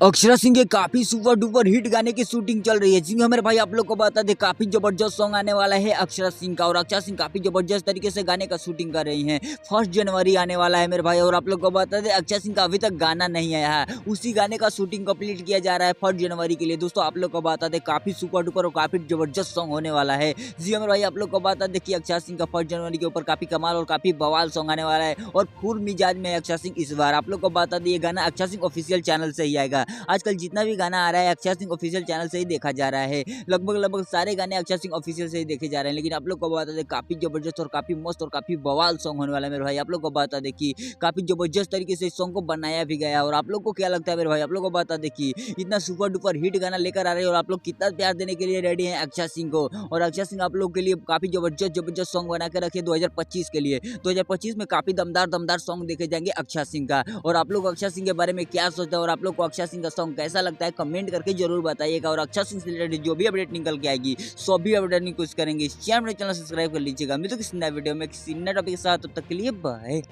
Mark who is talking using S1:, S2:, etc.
S1: अक्षरा सिंह के काफी super duper hit गाने की शूटिंग चल रही है। जी हाँ मेरे भाई, आप लोग को बता दें काफी जबरदस्त सॉन्ग आने वाला है अक्षरा सिंह का, और अक्षरा सिंह काफी जबरदस्त तरीके से गाने का शूटिंग कर रही हैं। 1 जनवरी आने वाला है मेरे भाई, और आप लोग को बता दें अक्षरा सिंह का अभी तक गाना नहीं आया है, उसी गाने का शूटिंग कंप्लीट किया जा रहा है 1 जनवरी के लिए। दोस्तों आप लोग को बता दें काफी सुपर डुपर और काफी जबरदस्त सॉन्ग होने वाला है। जी हाँ मेरे भाई, आप लोग को बता दें कि अक्षरा सिंह का 1 जनवरी के ऊपर काफी कमाल और काफी बवाल सॉन्ग आने वाला है, और फुल मिजाज में अक्षरा सिंह इस बार। आप लोग को बता दें ये गाना अक्षरा सिंह ऑफिशियल चैनल से ही आएगा। आजकल जितना भी गाना आ रहा है अक्षरा सिंह ऑफिशियल चैनल से ही देखा जा रहा है। लगभग सारे गाने अक्षरा सिंह ऑफिशियल से ही देखे जा रहे हैं। लेकिन आप लोग को बता दें काफी जबरदस्त और काफी मस्त और काफी बवाल सॉन्ग होने वाला है मेरे भाई। आप लोग को बता दें कि काफी जबरदस्त तरीके से इस सॉन्ग को बनाया भी गया है। और आप लोग को क्या लगता है मेरे भाई? आप लोग को बता दें कि इतना सुपर डुपर हिट गाना लेकर आ रहे हैं, और आप लोग कितना प्यार देने के लिए रेडी हैं अक्षरा सिंह को। और अक्षरा सिंह आप लोग के लिए काफी जबरदस्त सॉन्ग बना के रखे 2025 के लिए। 2025 में काफी दमदार सॉन्ग देखे जाएंगे अक्षरा सिंह का। और आप लोग अक्षरा सिंह के बारे में क्या सोचते हैं, और आप लोग को अक्षरा सिंह का सॉन्ग कैसा लगता है, कमेंट करके जरूर बताइएगा। और अक्षरा सिंह से रिलेटेड जो भी अपडेट निकल के आएगी सभी अपडेट की कोशिश करेंगे। इस चैनल सब्सक्राइब कर लीजिएगा। मिलते हैं किसी नए वीडियो में किसी नए टॉपिक के साथ, तब तक के लिए बाय।